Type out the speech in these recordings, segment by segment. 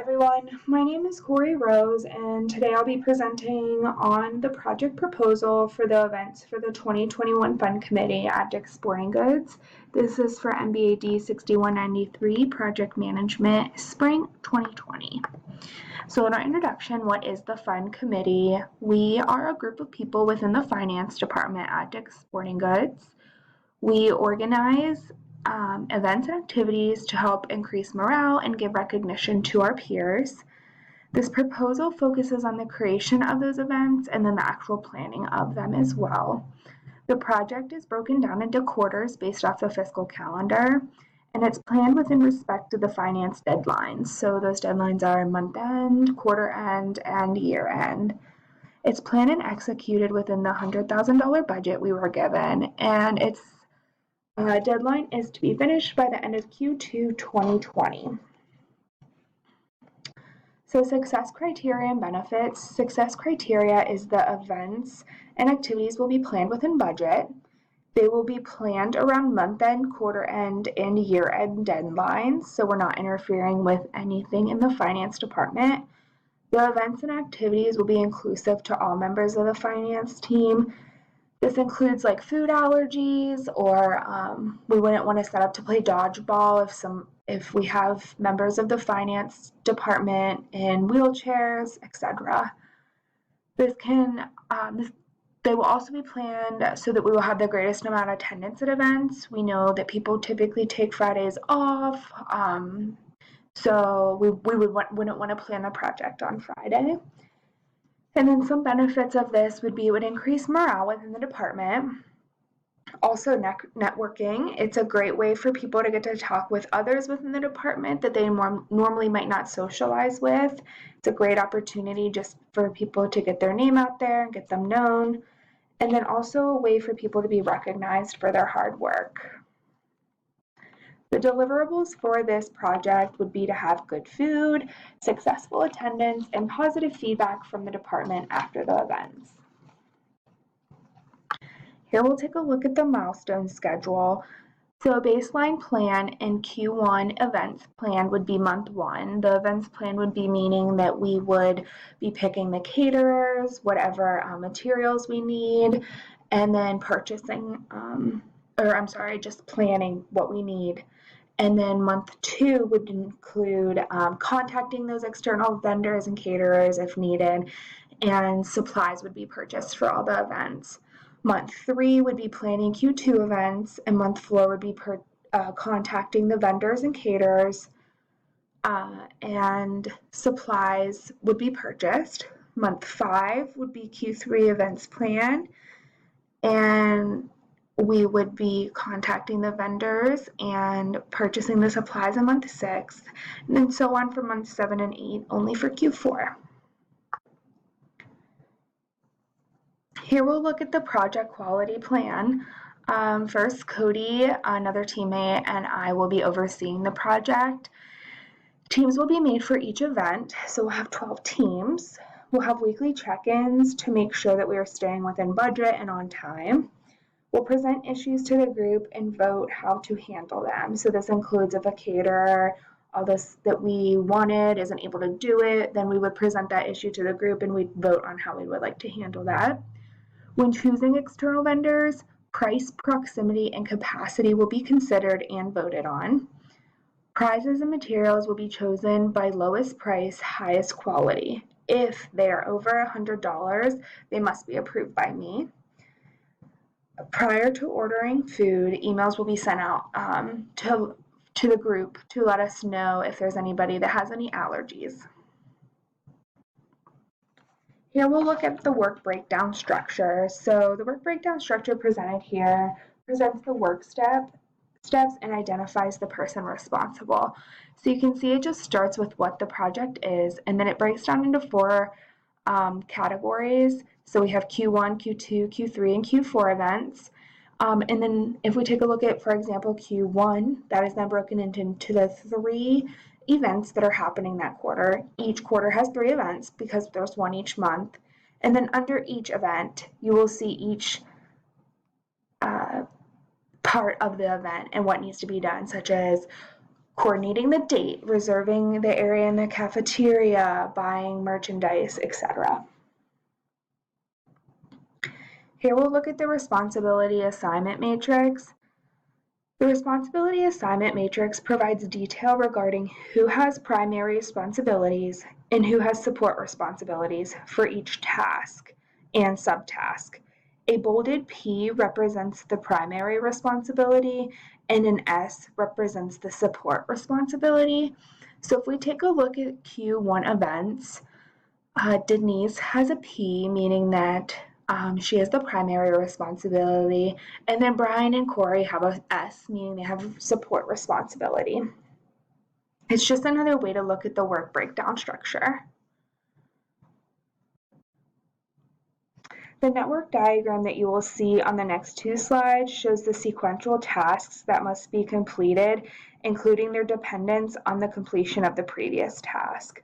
everyone. My name is Corey Rose, and today I'll be presenting on the project proposal for the events for the 2021 Fund Committee at Dick's Sporting Goods. This is for MBAD 6193 Project Management Spring 2020. So in our introduction, what is the Fund Committee? We are a group of people within the finance department at Dick's Sporting Goods. We organize events and activities to help increase morale and give recognition to our peers. This proposal focuses on the creation of those events and then the actual planning of them as well. The project is broken down into quarters based off the fiscal calendar, and it's planned within respect to the finance deadlines. So those deadlines are month end, quarter end, and year end. It's planned and executed within the $100,000 budget we were given, and its deadline is to be finished by the end of Q2 2020. So success criteria and benefits. Success criteria is the events and activities will be planned within budget. They will be planned around month end, quarter end, and year end deadlines, so we're not interfering with anything in the finance department. The events and activities will be inclusive to all members of the finance team. This includes like food allergies, or we wouldn't want to set up to play dodgeball if we have members of the finance department in wheelchairs, etc. They will also be planned so that we will have the greatest amount of attendance at events. We know that people typically take Fridays off, so we wouldn't want to plan the project on Friday. And then some benefits of this would be it would increase morale within the department. Also networking. It's a great way for people to get to talk with others within the department that they normally might not socialize with. It's a great opportunity just for people to get their name out there and get them known. And then also a way for people to be recognized for their hard work. The deliverables for this project would be to have good food, successful attendance, and positive feedback from the department after the events. Here we'll take a look at the milestone schedule. So a baseline plan in Q1 events plan would be month 1. The events plan would be meaning that we would be picking the caterers, whatever materials we need, and then just planning what we need. And then month 2 would include contacting those external vendors and caterers if needed, and supplies would be purchased for all the events. Month 3 would be planning Q2 events, and month 4 would be contacting the vendors and caterers, and supplies would be purchased. Month 5 would be Q3 events plan, and we would be contacting the vendors and purchasing the supplies in month 6, and then so on for months 7 and 8, only for Q4. Here we'll look at the project quality plan. First, Cody, another teammate, and I will be overseeing the project. Teams will be made for each event, so we'll have 12 teams. We'll have weekly check-ins to make sure that we are staying within budget and on time. We'll present issues to the group and vote how to handle them. So this includes if a caterer, all this that we wanted isn't able to do it, then we would present that issue to the group and we'd vote on how we would like to handle that. When choosing external vendors, price, proximity, and capacity will be considered and voted on. Prizes and materials will be chosen by lowest price, highest quality. If they are over $100, they must be approved by me. Prior to ordering food, emails will be sent out to the group to let us know if there's anybody that has any allergies. Here we'll look at the work breakdown structure. So the work breakdown structure presented here presents the work steps and identifies the person responsible. So you can see it just starts with what the project is, and then it breaks down into 4 categories. So we have Q1, Q2, Q3, and Q4 events. And then if we take a look at, for example, Q1, that is then broken into the 3 events that are happening that quarter. Each quarter has 3 events because there's 1 each month. And then under each event, you will see each part of the event and what needs to be done, such as coordinating the date, reserving the area in the cafeteria, buying merchandise, etc. Here we'll look at the responsibility assignment matrix. The responsibility assignment matrix provides detail regarding who has primary responsibilities and who has support responsibilities for each task and subtask. A bolded P represents the primary responsibility and an S represents the support responsibility. So if we take a look at Q1 events, Denise has a P, meaning that she has the primary responsibility, and then Brian and Corey have a S, meaning they have support responsibility. It's just another way to look at the work breakdown structure. The network diagram that you will see on the next two slides shows the sequential tasks that must be completed, including their dependence on the completion of the previous task.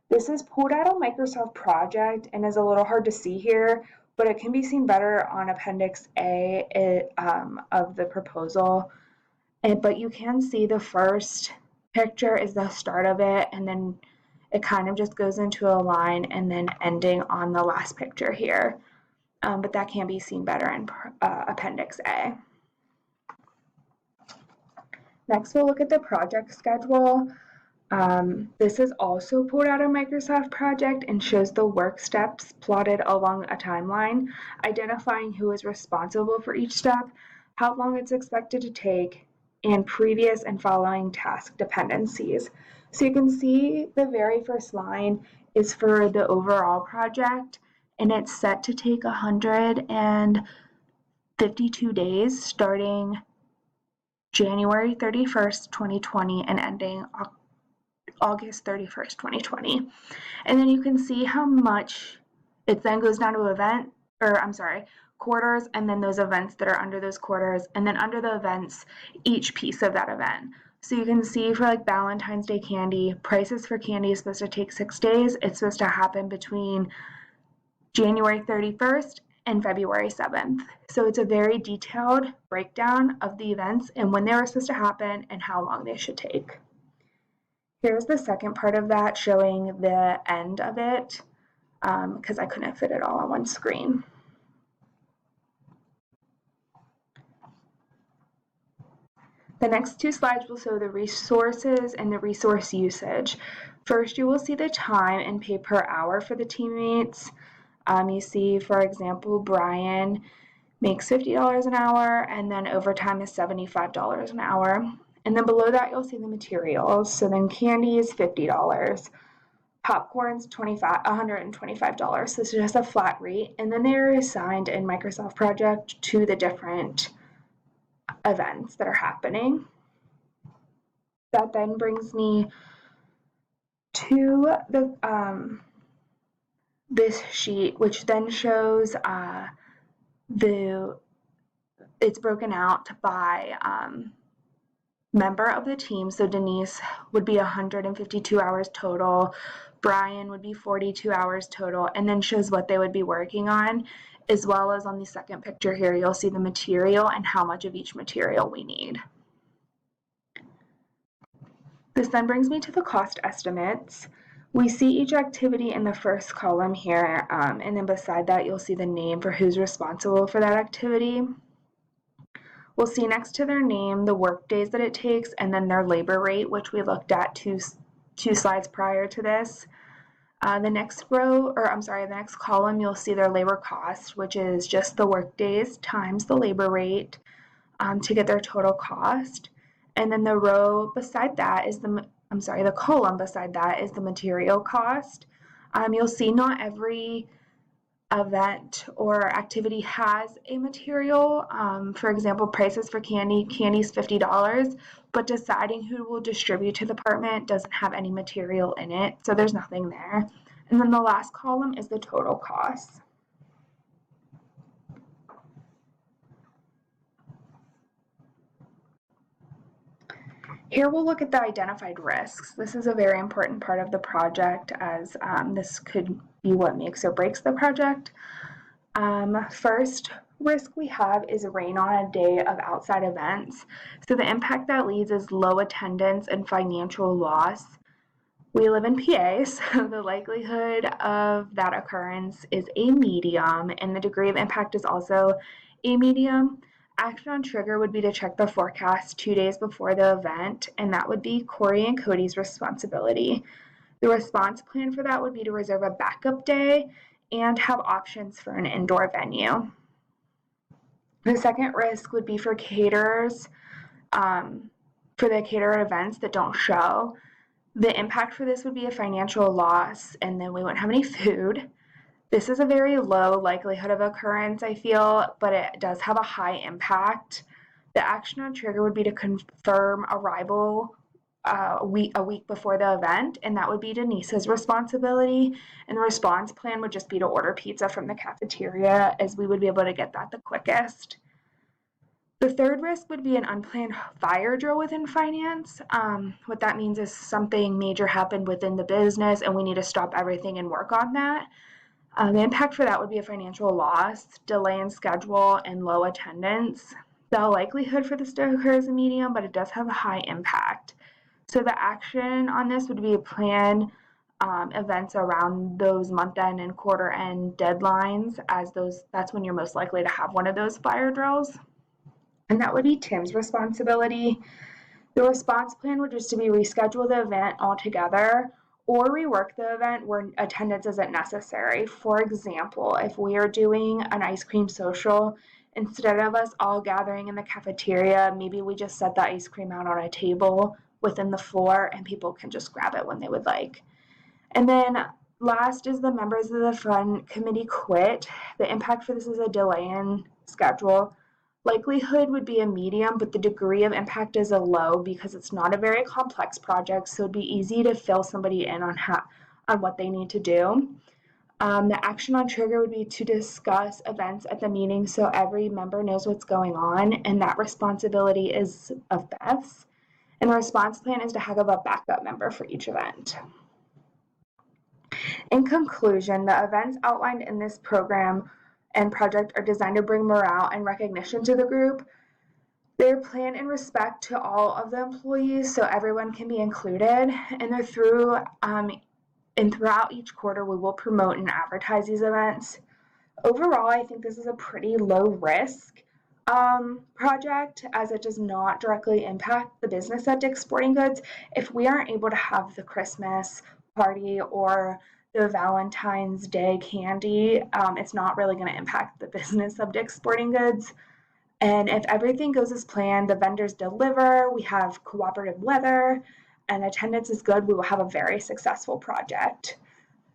This is pulled out of Microsoft Project and is a little hard to see here, but it can be seen better on Appendix A of the proposal. But you can see the first picture is the start of it, and then it kind of just goes into a line and then ending on the last picture here. But that can be seen better in Appendix A. Next, we'll look at the project schedule. This is also pulled out of Microsoft Project and shows the work steps plotted along a timeline, identifying who is responsible for each step, how long it's expected to take, and previous and following task dependencies. So you can see the very first line is for the overall project, and it's set to take 152 days starting January 31st, 2020 and ending August 31st, 2020. And then you can see how much it then goes down to quarters, and then those events that are under those quarters, and then under the events, each piece of that event. So you can see for like Valentine's Day candy, prices for candy is supposed to take 6 days. It's supposed to happen between January 31st and February 7th. So it's a very detailed breakdown of the events and when they were supposed to happen and how long they should take. Here's the second part of that, showing the end of it, because I couldn't fit it all on one screen. The next two slides will show the resources and the resource usage. First, you will see the time and pay per hour for the teammates. You see, for example, Brian makes $50 an hour, and then overtime is $75 an hour. And then below that, you'll see the materials. So then candy is $50, popcorn's $125. So this is just a flat rate. And then they're assigned in Microsoft Project to the different events that are happening. That then brings me to the this sheet, which then shows it's broken out by member of the team. So Denise would be 152 hours total, Brian would be 42 hours total, and then shows what they would be working on, as well as on the second picture here, you'll see the material and how much of each material we need. This then brings me to the cost estimates. We see each activity in the first column here, and then beside that you'll see the name for who's responsible for that activity. We'll see next to their name the work days that it takes, and then their labor rate, which we looked at two slides prior to this. The next column, you'll see their labor cost, which is just the work days times the labor rate to get their total cost. And then the row beside that is the column beside that is the material cost. You'll see not every event or activity has a material. For example, prices for candy's $50, but deciding who will distribute to the department doesn't have any material in it, so there's nothing there. And then the last column is the total cost. Here we'll look at the identified risks. This is a very important part of the project, as this could be what makes or breaks the project. First, risk we have is rain on a day of outside events. So the impact that leads is low attendance and financial loss. We live in PA, so the likelihood of that occurrence is a medium, and the degree of impact is also a medium. Action on trigger would be to check the forecast 2 days before the event, and that would be Corey and Cody's responsibility. The response plan for that would be to reserve a backup day and have options for an indoor venue. The second risk would be for caterers, for the caterer events that don't show. The impact for this would be a financial loss, and then we wouldn't have any food. This is a very low likelihood of occurrence, I feel, but it does have a high impact. The action on trigger would be to confirm arrival a week before the event, and that would be Denise's responsibility. And the response plan would just be to order pizza from the cafeteria, as we would be able to get that the quickest. The third risk would be an unplanned fire drill within finance. What that means is something major happened within the business and we need to stop everything and work on that. The impact for that would be a financial loss, delay in schedule, and low attendance. The likelihood for this to occur is a medium, but it does have a high impact. So the action on this would be to plan events around those month-end and quarter-end deadlines, as that's when you're most likely to have one of those fire drills. And that would be Tim's responsibility. The response plan would just to be reschedule the event altogether or rework the event where attendance isn't necessary. For example, if we are doing an ice cream social, instead of us all gathering in the cafeteria, maybe we just set the ice cream out on a table within the floor and people can just grab it when they would like. And then last is the members of the fund committee quit. The impact for this is a delay in schedule. Likelihood would be a medium, but the degree of impact is a low because it's not a very complex project, so it'd be easy to fill somebody in on what they need to do. The action on trigger would be to discuss events at the meeting so every member knows what's going on, and that responsibility is of Beth's. And the response plan is to have a backup member for each event. In conclusion, the events outlined in this program and project are designed to bring morale and recognition to the group. They're planned in respect to all of the employees so everyone can be included, and they're throughout each quarter we will promote and advertise these events. Overall, I think this is a pretty low risk project, as it does not directly impact the business at Dick's Sporting Goods. If we aren't able to have the Christmas party or the Valentine's Day candy, it's not really going to impact the business of Dick's Sporting Goods. And if everything goes as planned, the vendors deliver, we have cooperative weather, and attendance is good, we will have a very successful project.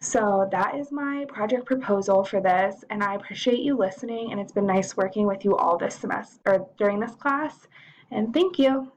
So that is my project proposal for this, and I appreciate you listening, and it's been nice working with you all this semester or during this class, and thank you.